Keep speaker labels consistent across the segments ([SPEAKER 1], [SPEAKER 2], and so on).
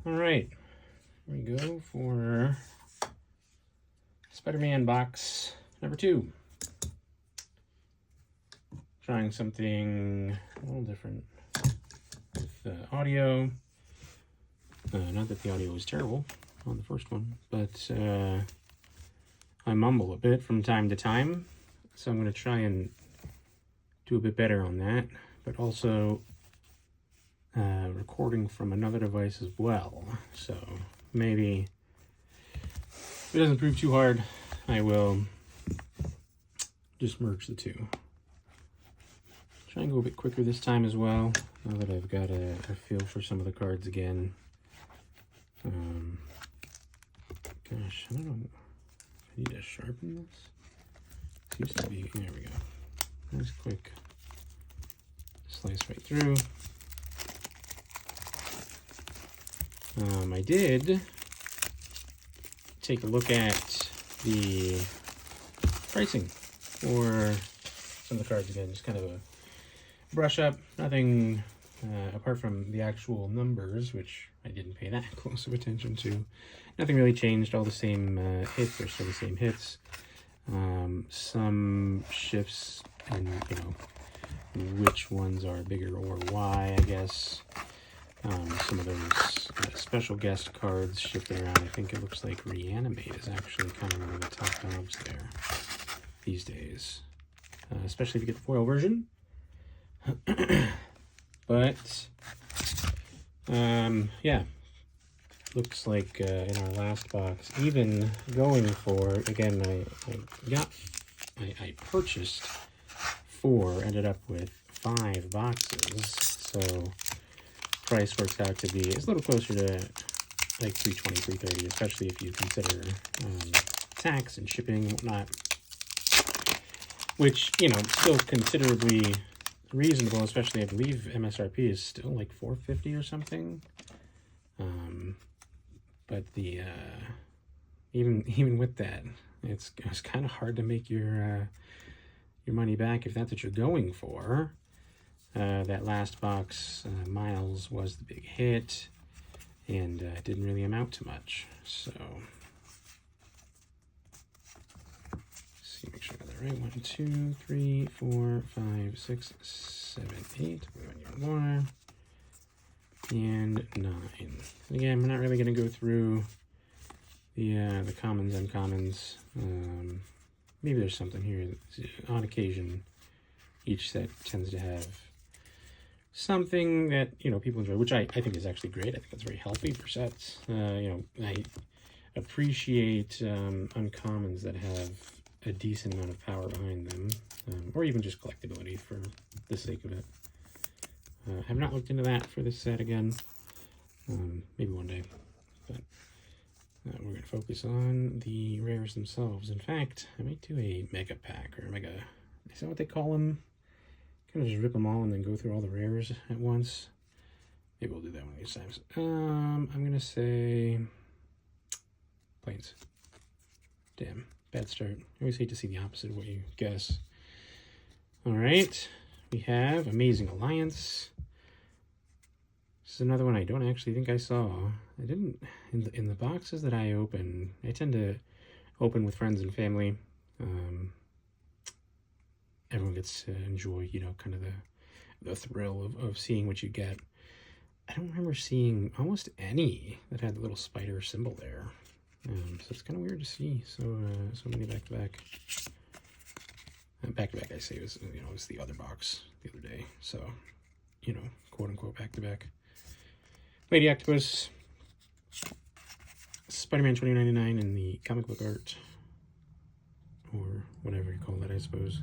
[SPEAKER 1] All right, here we go for Spider-Man box number 2. Trying something a little different with audio. Not that the audio was terrible on the first one, but I mumble a bit from time to time, so I'm going to try and do a bit better on that, but also recording from another device as well. So maybe if it doesn't prove too hard, I will just merge the two. Try and go a bit quicker this time as well, now that I've got a feel for some of the cards again. Gosh, I don't know. I need to sharpen this. Seems to be, there we go. Nice quick slice right through. I did take a look at the pricing for some of the cards again, just kind of a brush up, nothing apart from the actual numbers, which I didn't pay that close of attention to. Nothing really changed, all the same hits are still the same hits. Some shifts in, which ones are bigger or why, I guess. Some of those special guest cards shifted around. I think it looks like Reanimate is actually kind of one of the top dogs there these days. Especially if you get the foil version. But, yeah. Looks like in our last box, even going for, again, I purchased 4, ended up with 5 boxes, so price works out to be, it's a little closer to like $320, $330, especially if you consider tax and shipping and whatnot, which, still considerably reasonable, especially I believe MSRP is still like $450 or something. But the even with that, it's kind of hard to make your money back if that's what you're going for. That last box, Miles, was the big hit, and didn't really amount to much. So, let's see, make sure I got that right. 1, 2, 3, 4, 5, 6, 7, 8. 1 more. And 9. Again, we're not really going to go through the commons and uncommons. Maybe there's something here. On occasion, each set tends to have something that, people enjoy, which I think is actually great. I think it's very healthy for sets. I appreciate uncommons that have a decent amount of power behind them, or even just collectability for the sake of it. Have not looked into that for this set again. Maybe one day. But we're going to focus on the rares themselves. In fact, I might do a mega pack, or mega, is that what they call them? Kind of just rip them all and then go through all the rares at once. Maybe we'll do that one of these times. I'm going to say planes. Damn, bad start. I always hate to see the opposite of what you guess. All right, we have Amazing Alliance. This is another one I don't actually think I saw. I didn't, in the boxes that I open, I tend to open with friends and family. Everyone gets to enjoy, kind of the thrill of seeing what you get. I don't remember seeing almost any that had the little spider symbol there. So it's kind of weird to see so many back-to-back. Back-to-back, I say, it was the other box the other day. So, quote-unquote back-to-back. Lady Octopus, Spider-Man 2099 in the comic book art, or whatever you call that, I suppose.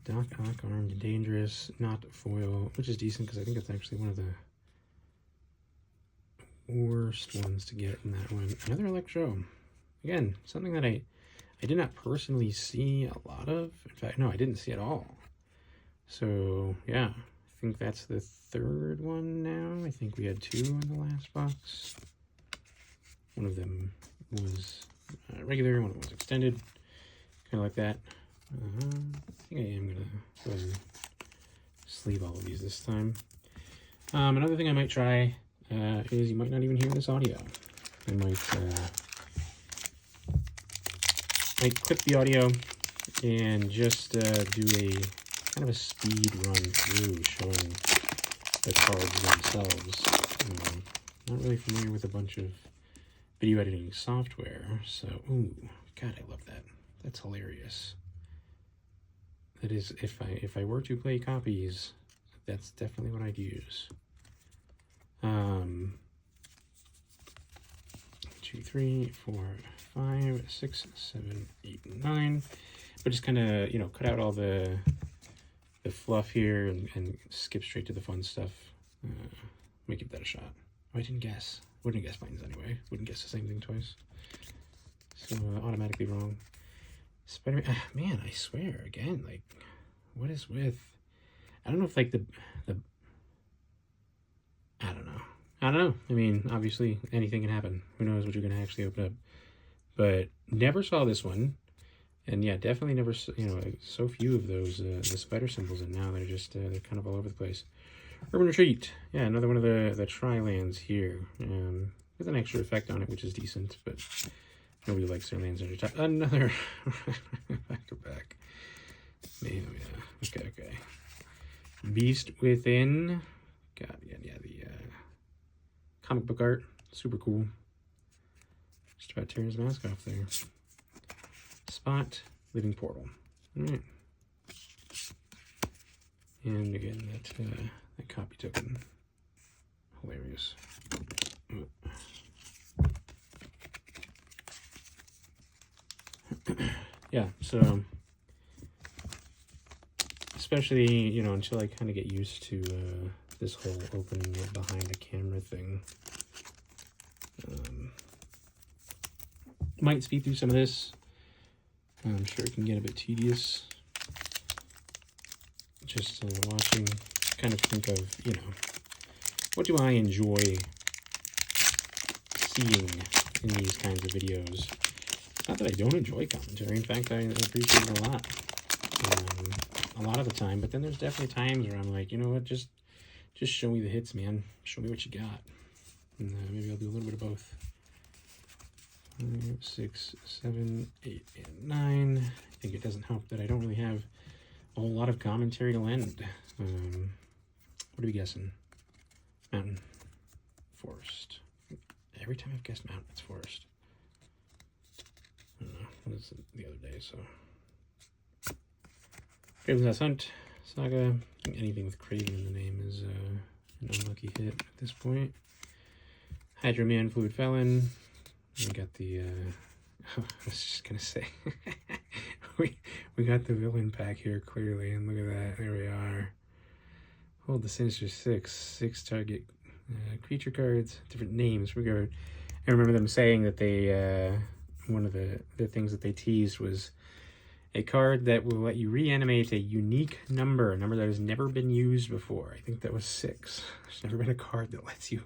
[SPEAKER 1] Doc Ock, Armed and Dangerous, not foil, which is decent because I think it's actually one of the worst ones to get in that one. Another Electro. Again, something that I did not personally see a lot of. In fact, no, I didn't see at all. So, yeah. I think that's the 3rd one now. I think we had 2 in the last box. One of them was regular, one of them was extended. Kind of like that. I think I am going to go ahead and sleeve all of these this time. Another thing I might try, is you might not even hear this audio. I might clip the audio and just do a kind of a speed run through showing the cards themselves. Not really familiar with a bunch of video editing software, so ooh, God, I love that. That's hilarious. That is, if I were to play copies, that's definitely what I'd use. 2, 3, 4, 5, 6, 7, 8, 9. But just kind of, you know, cut out all the fluff here and skip straight to the fun stuff. Let me give that a shot. Oh, I didn't guess. Wouldn't guess mines anyway. Wouldn't guess the same thing twice. So automatically wrong. Spider-Man. Man, I swear again. Like, what is with? I don't know if like the. I don't know. I don't know. I mean, obviously anything can happen. Who knows what you're gonna actually open up? But never saw this one, and yeah, definitely never. You know, so few of those the spider symbols, and now they're just they're kind of all over the place. Urban Retreat. Yeah, another one of the tri-lands here. With an extra effect on it, which is decent, but nobody likes their lands under top. Another back to back. Man, oh yeah. Okay. Beast Within. God, yeah, the comic book art. Super cool. Just about tearing his mask off there. Spot. Living Portal. Alright. And again, that copy token. Hilarious. Yeah, so especially, you know, until I kind of get used to this whole opening it behind the camera thing. Might speed through some of this. I'm sure it can get a bit tedious. Just watching, kind of think of, you know, what do I enjoy seeing in these kinds of videos? Not that I don't enjoy commentary. In fact, I appreciate it a lot of the time. But then there's definitely times where I'm like, you know what, just show me the hits, man. Show me what you got. And maybe I'll do a little bit of both. 5, 6, 7, 8, and 9. I think it doesn't help that I don't really have a whole lot of commentary to lend. What are we guessing? Mountain. Forest. Every time I've guessed mountain, it's forest. I don't know. What is it the other day, so. Craven's Last Hunt. Saga. I think anything with Craven in the name is an unlucky hit at this point. Hydro Man, Fluid Felon. We got the, I was just gonna say, we got the villain pack here clearly, and look at that, there we are. Hold the Sinister 6 target creature cards, different names. I remember them saying that they, one of the things that they teased was a card that will let you reanimate a unique number, a number that has never been used before. I think that was 6. There's never been a card that lets you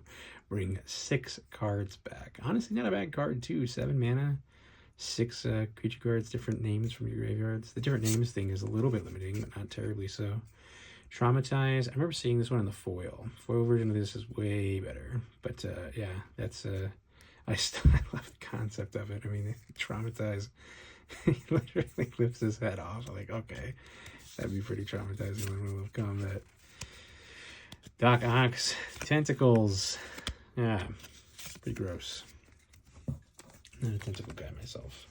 [SPEAKER 1] bring 6 cards back. Honestly, not a bad card too. 7 mana, 6 creature cards, different names from your graveyards. The different names thing is a little bit limiting, but not terribly so. Traumatize. I remember seeing this one in the foil. Foil version of this is way better. But yeah, that's I love the concept of it. I mean, Traumatize. He literally lifts his head off. I'm like, okay, that'd be pretty traumatizing in the middle of combat. Doc Ox, tentacles. Yeah, pretty gross. Not a tentacle guy myself.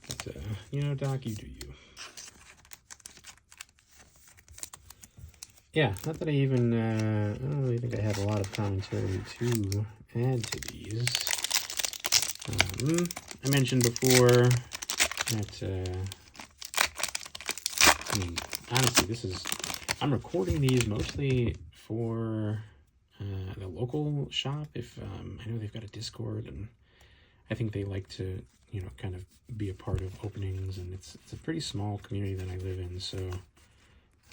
[SPEAKER 1] But, you know, Doc, you do you. Yeah, not that I even, I don't really think I have a lot of commentary to add to these. I mentioned before that, I mean, honestly, I'm recording these mostly for the local shop. If I know they've got a Discord, and I think they like to, you know, kind of be a part of openings, and it's a pretty small community that I live in, so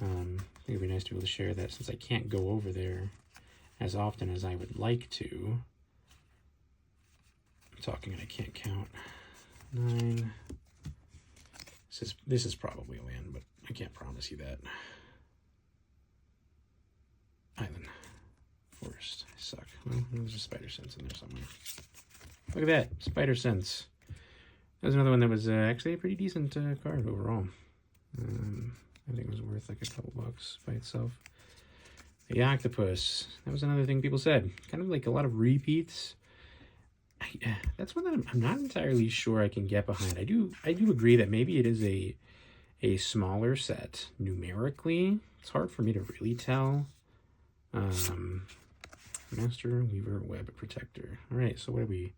[SPEAKER 1] I think it'd be nice to be able to share that since I can't go over there as often as I would like to. I'm talking and I can't count. 9. This is probably a land, but I can't promise you that. Island. Well, there's a Spider Sense in there somewhere. Look at that, Spider Sense. There's another one that was actually a pretty decent card overall. I think it was worth like a couple bucks by itself. The Octopus. That was another thing people said. Kind of like a lot of repeats. That's one that I'm not entirely sure I can get behind. I do agree that maybe it is a smaller set numerically. It's hard for me to really tell. Master Weaver Web Protector. All right, so what are we?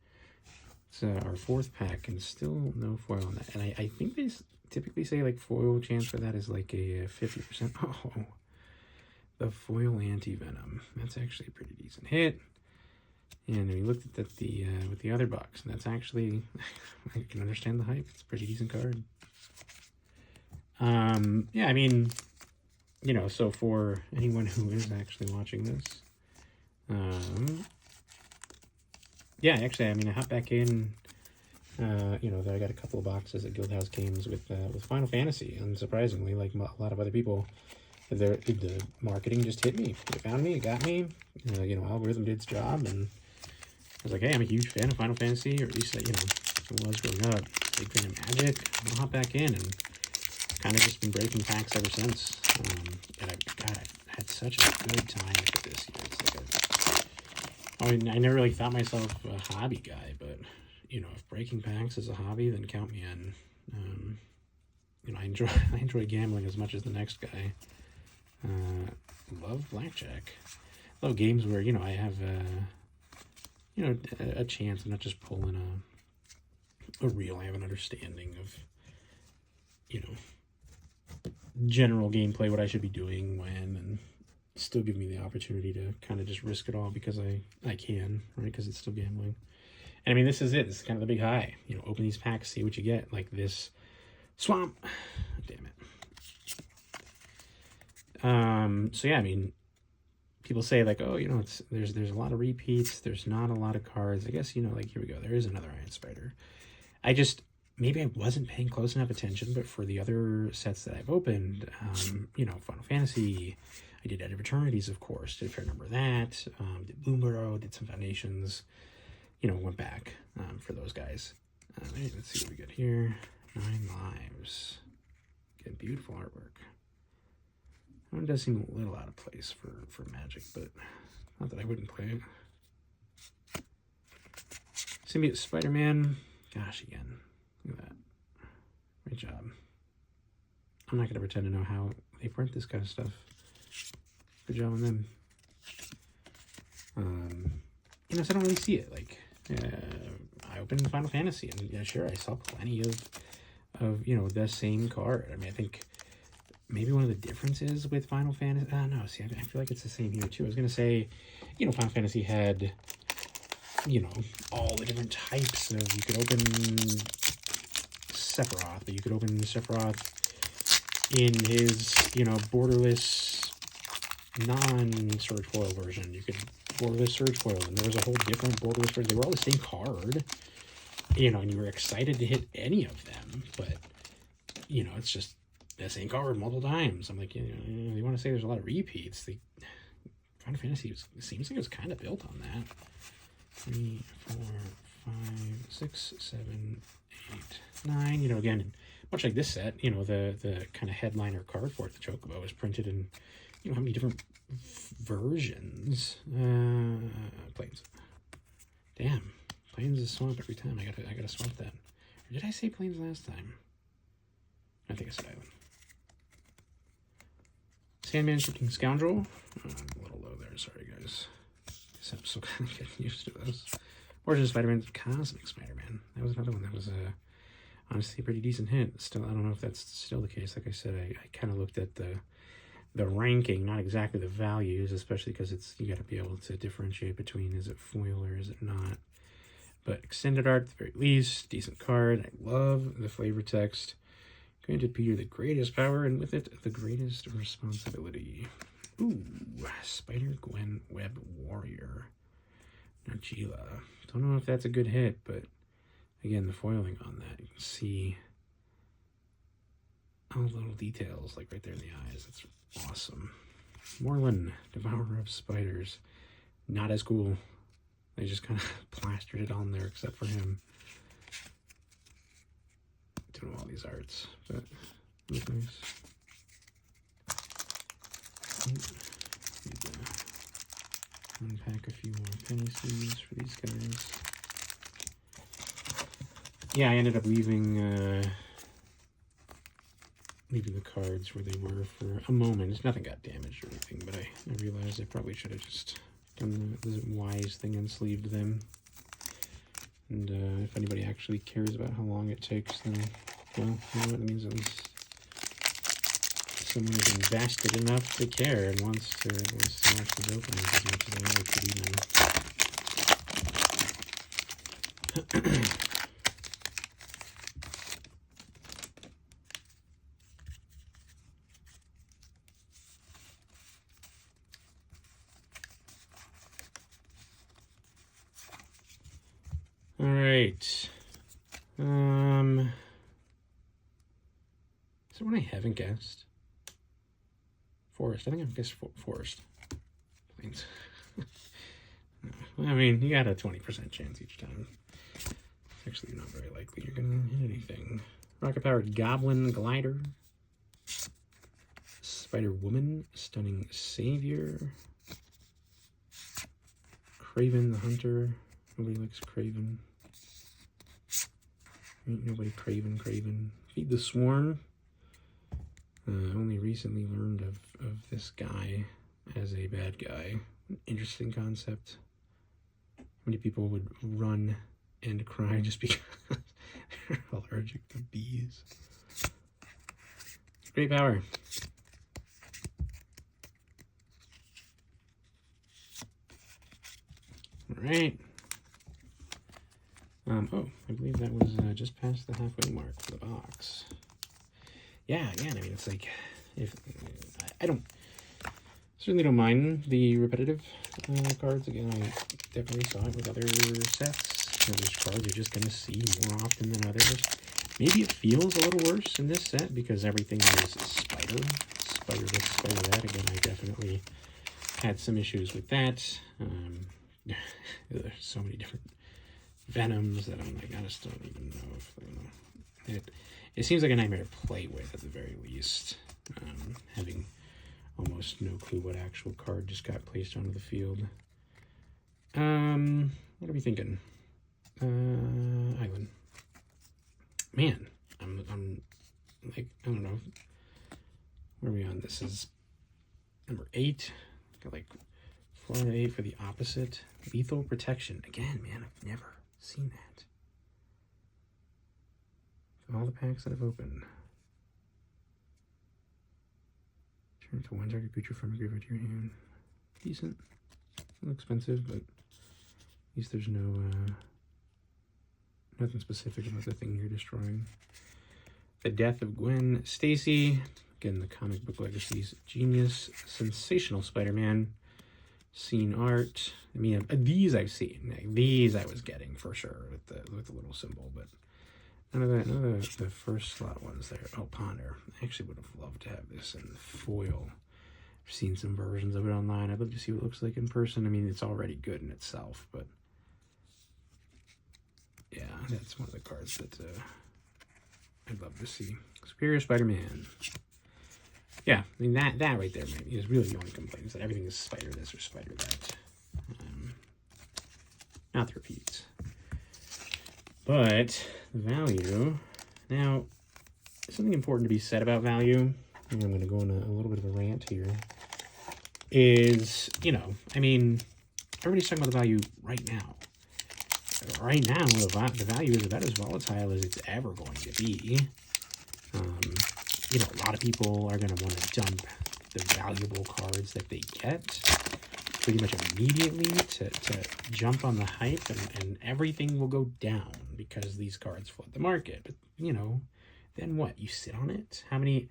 [SPEAKER 1] It's our fourth pack and still no foil on that. And I think they typically say like foil chance for that is like a 50%. Oh, the foil anti-venom. That's actually a pretty decent hit. And we looked at that with the other box, and that's actually, I can understand the hype. It's a pretty decent card. Yeah, I mean, you know, so for anyone who is actually watching this, yeah, actually, I mean, I hopped back in, you know, I got a couple of boxes at Guildhouse Games with Final Fantasy, and surprisingly, like a lot of other people, the marketing just hit me. It found me, it got me, you know, algorithm did its job, and I was like, hey, I'm a huge fan of Final Fantasy, or at least, you know, I was growing up. Big fan of Magic. I'll hop back in, and kind of just been breaking packs ever since. And I had such a good time with it this year. It's like I mean, I never really thought myself a hobby guy, but, you know, if breaking packs is a hobby, then count me in. You know, I enjoy gambling as much as the next guy. Love blackjack. Love games where, you know, I have you know, a chance of not just pulling a reel. I have an understanding of, you know, general gameplay, what I should be doing when, and still give me the opportunity to kind of just risk it all because I can, right? Because it's still gambling. And I mean, this is it. This is kind of the big high. You know, open these packs, see what you get. Like this swamp. Damn it. So yeah, I mean, people say like, oh, you know, there's a lot of repeats. There's not a lot of cards. I guess, you know, like, here we go. There is another Iron Spider. Maybe I wasn't paying close enough attention, but for the other sets that I've opened, you know, Final Fantasy, I did Edge of Eternities, of course, did a fair number of that, did Bloomborough, did some Foundations, you know, went back for those guys. Let's see what we get here. 9 lives. Again, beautiful artwork. That one does seem a little out of place for Magic, but not that I wouldn't play it. Symbiote Spider-Man. Gosh, again. Look at that. Great job. I'm not going to pretend to know how they print this kind of stuff. Good job on them. You know, so I don't really see it. Like, I opened Final Fantasy, and yeah, sure, I saw plenty of you know, the same card. I mean, I think maybe one of the differences with Final Fantasy... no, see, I feel like it's the same here, too. I was going to say, you know, Final Fantasy had, you know, all the different types of... You could open Sephiroth, but you could open Sephiroth in his, you know, borderless non-Surge Foil version. You could borderless Surge Foil, and there was a whole different borderless version. They were all the same card, you know, and you were excited to hit any of them, but, you know, it's just the same card multiple times. I'm like, you know, you want to say there's a lot of repeats. Final Fantasy seems like it was kind of built on that. 3, 4, 5, 6, 7, 8, 9. You know, again, much like this set, you know, the kind of headliner card for it, the Chocobo, is printed in, you know, how many different versions. Plains. Damn, Plains is swamp every time. I gotta swamp that. Or did I say Plains last time? I think I said Island. Sandman Shifting Scoundrel. A little low there, sorry guys. Guess I'm still kind of getting used to this. Origin Spider-Man, Cosmic Spider-Man. That was another one that was honestly a pretty decent hit. Still, I don't know if that's still the case. Like I said, I kind of looked at the ranking, not exactly the values, especially because it's, you got to be able to differentiate between is it foil or is it not. But extended art at the very least, decent card. I love the flavor text. Granted Peter the greatest power, and with it, the greatest responsibility. Ooh, Spider-Gwen Web Warrior. Nagila. Don't know if that's a good hit, but again, the foiling on that, you can see all the little details, like right there in the eyes. That's awesome. Morlun, Devourer of Spiders. Not as cool. They just kind of plastered it on there except for him. Doing all these arts, but it was nice. Need to unpack a few more penny sleeves for these guys. Yeah, I ended up leaving the cards where they were for a moment. Nothing got damaged or anything, but I realized I probably should have just done the wise thing and sleeved them. And if anybody actually cares about how long it takes, then, well, you know what, it means at least someone is invested enough to care and wants to watch these openings as much as I like to do them. All right. Is there one I haven't guessed? Forest. I think I've guessed Forest. Plains. I mean, you got a 20% chance each time. Actually, not very likely you're gonna hit anything. Rocket-powered Goblin Glider. Spider-Woman. Stunning Savior. Craven the Hunter. Nobody likes Craven. Ain't nobody craving Craven. Feed the Swarm. Only recently learned of this guy as a bad guy. An interesting concept. How many people would run and cry just because they're allergic to bees? Great power. All right. Oh, I believe that was just past the halfway mark for the box. Yeah, again, I mean, it's like, if I certainly don't mind the repetitive cards. Again, I definitely saw it with other sets. There's cards you're just going to see more often than others. Maybe it feels a little worse in this set because everything is spider this, spider that. Again, I definitely had some issues with that. There's so many different Venoms that I'm like, I just don't even know if it seems like a nightmare to play with at the very least. Having almost no clue what actual card just got placed onto the field. What are we thinking? Island. Man, I'm like, I don't know. Where are we on? This is number 8. Got like 4 out of 8 for the opposite. Lethal Protection. Again, man, I've never seen that. All the packs that I've opened. Turn to one target creature from your graveyard to your hand. Decent. A little expensive, but at least there's no nothing specific about the thing you're destroying. The Death of Gwen Stacy. Again, the comic book legacies. Genius. Sensational Spider-Man. Seen art. I mean, these I've seen. Like, these I was getting for sure with the little symbol, but none of the first slot ones there. Oh, Ponder. I actually would have loved to have this in foil. I've seen some versions of it online. I'd love to see what it looks like in person. I mean, it's already good in itself, but yeah, that's one of the cards that I'd love to see. Superior Spider-Man. Yeah, I mean, that right there, maybe, is really the only complaint, is that everything is spider this or spider that. Not the repeats. But the value, now, something important to be said about value, and I'm going to go on a little bit of a rant here, is, you know, I mean, everybody's talking about the value right now. Right now, the value is about as volatile as it's ever going to be. You know, a lot of people are going to want to dump the valuable cards that they get pretty much immediately to jump on the hype, and everything will go down because these cards flood the market. But, you know, then what? You sit on it? How many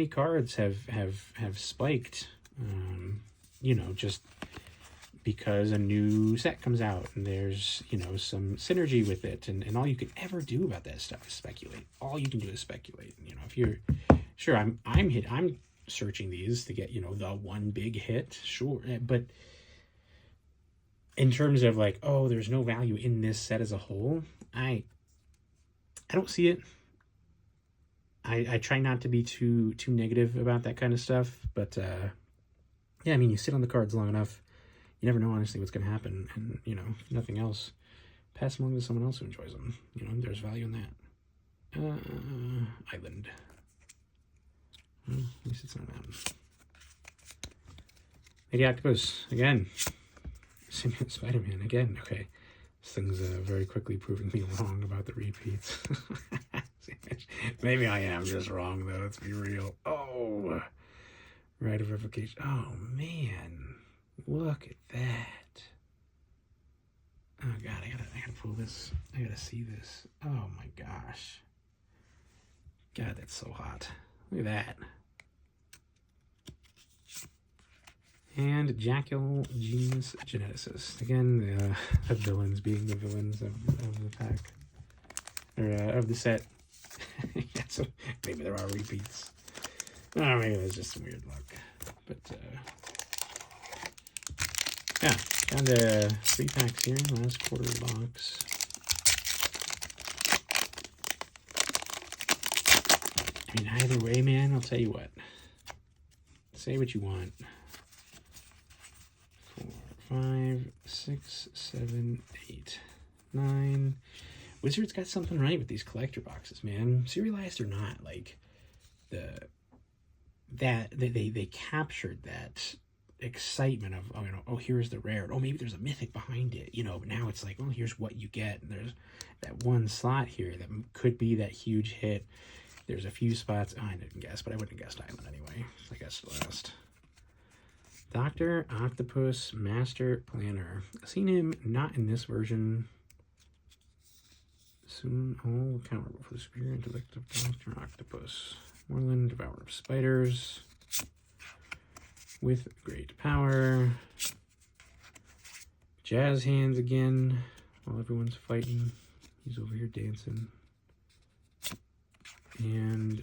[SPEAKER 1] cards have spiked, you know, just because a new set comes out and there's, you know, some synergy with it, and all you can ever do about that stuff is speculate. All you can do is speculate. You know, if you're sure, I'm searching these to get, you know, the one big hit, sure, but in terms of like, oh, there's no value in this set as a whole, I don't see it. I try not to be too negative about that kind of stuff, but yeah, I mean, you sit on the cards long enough, you never know honestly what's going to happen, and you know, if nothing else, pass them along to someone else who enjoys them. You know, there's value in that. Island. Well, at least it's not a mountain. Lady Octopus again. Simian Spider-Man again. Okay, this thing's very quickly proving me wrong about the repeats. Maybe I am just wrong though. Let's be real. Oh, right of revocation. Oh man, look at that. Oh god, I gotta pull this. I gotta see this. Oh my gosh. God, that's so hot. Look at that. And Jackal Genius Geneticist. Again, the villains being the villains of the pack. Or of the set. Yeah, so maybe there are repeats. Oh, maybe there's just some weird luck. But, yeah, down to 3 packs here. Last quarter of the box. I mean, either way, man, I'll tell you what. Say what you want. 4, 5, 6, 7, 8, 9. Wizards got something right with these collector boxes, man. Serialized or not, like they captured that excitement of, oh, you know, oh, here's the rare. Oh, maybe there's a mythic behind it, you know. But now it's like, oh, here's what you get. And there's that one slot here that could be that huge hit. There's a few spots. Oh, I didn't guess, but I wouldn't have guessed Island anyway. I guessed last. Dr. Octopus Master Planner. I've seen him not in this version. Soon all accountable for the superior intellect of Dr. Octopus. Moreland, Devourer of Spiders. With great power. Jazz hands again while everyone's fighting. He's over here dancing. And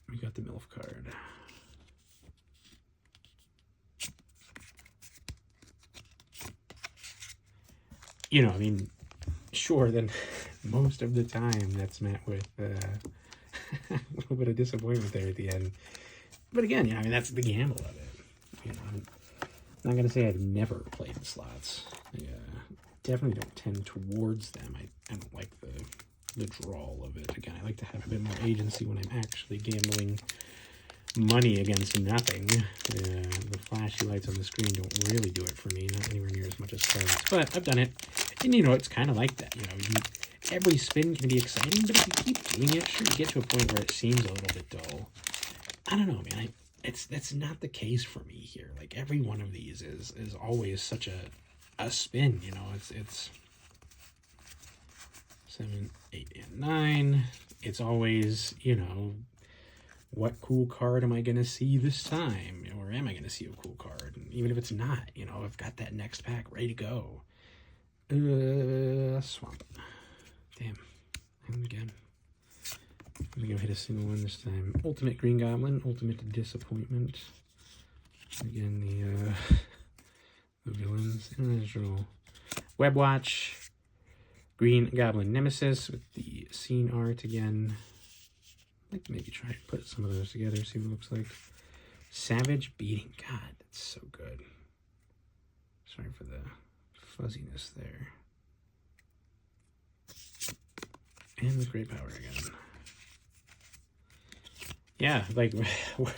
[SPEAKER 1] we got the MILF card. You know, I mean, sure, then most of the time that's met with a little bit of disappointment there at the end. But again, yeah, I mean, that's the gamble of it. You know, I'm not going to say I've never played the slots. I definitely don't tend towards them. I don't like the drawl of it. Again, I like to have a bit more agency when I'm actually gambling money against nothing. The flashy lights on the screen don't really do it for me, not anywhere near as much as cards. But I've done it, and you know, it's kind of like that. You know, every spin can be exciting, but if you keep doing it, sure, you get to a point where it seems a little bit dull. I don't know, man. That's not the case for me here. Like, every one of these is always such a spin. You know, it's 7, 8, and 9. It's always, you know, what cool card am I going to see this time? Or am I going to see a cool card? And even if it's not, you know, I've got that next pack ready to go. Swamp. Damn. And again. I'm going to go hit a single one this time. Ultimate Green Goblin. Ultimate Disappointment. Again, the villains. International Webwatch. Green Goblin Nemesis with the scene art again. I'd like to maybe try to put some of those together, see what it looks like. Savage Beating. God, that's so good. Sorry for the fuzziness there. And with great power again. Yeah, like, we're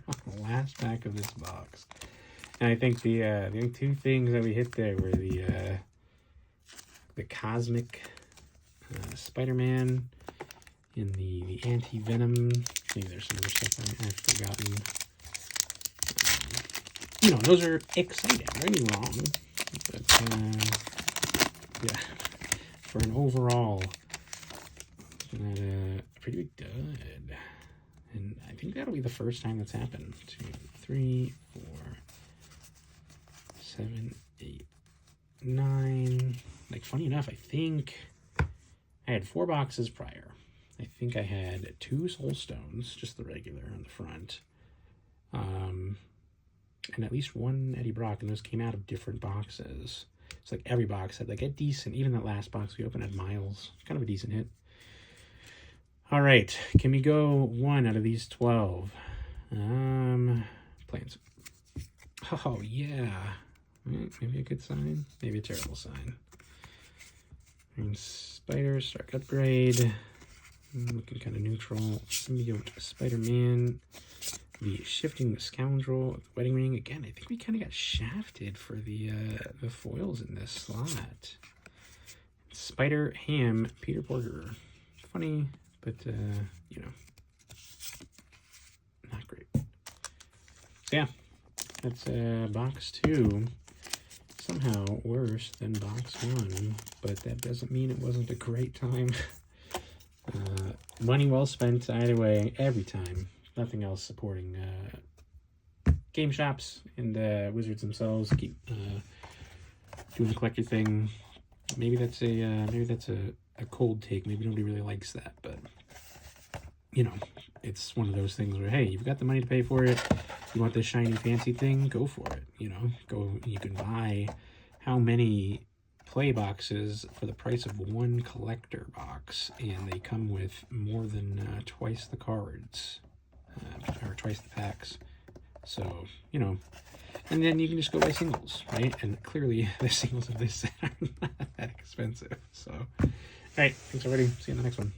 [SPEAKER 1] on the last pack of this box. And I think the two things that we hit there were the Cosmic Spider-Man and the Anti-Venom. Maybe there's some other stuff I've forgotten. You know, those are exciting. Don't get me wrong. But, yeah, for an overall, pretty big dud. And I think that'll be the first time that's happened. 2, 3, 4, 7, 8, 9. Like, funny enough, I think I had 4 boxes prior. I think I had 2 Soul Stones, just the regular on the front. And at least 1 Eddie Brock, and those came out of different boxes. It's like every box had like a decent, even that last box we opened had Miles. Kind of a decent hit. All right, can we go 1 out of these 12? Plans. Oh, yeah. Maybe a good sign, maybe a terrible sign. Green Spider, Stark Upgrade. Looking kind of neutral. Symbiote Spider-Man. The Shifting the Scoundrel, Wedding Ring. Again, I think we kind of got shafted for the foils in this slot. Spider Ham, Peter Porter. Funny, but, you know, not great. So, yeah, that's box 2. Somehow worse than box 1, but that doesn't mean it wasn't a great time. Money well spent either way, every time. Nothing else supporting game shops and Wizards themselves keep doing the collector thing. Maybe that's a cold take. Maybe nobody really likes that, but you know, it's one of those things where, hey, you've got the money to pay for it. You want this shiny fancy thing? Go for it. You know, you can buy how many play boxes for the price of 1 collector box, and they come with more than twice the cards, or twice the packs. So, you know, and then you can just go buy singles, right? And clearly the singles of this set are not that expensive. So, all right, thanks everybody. See you in the next one.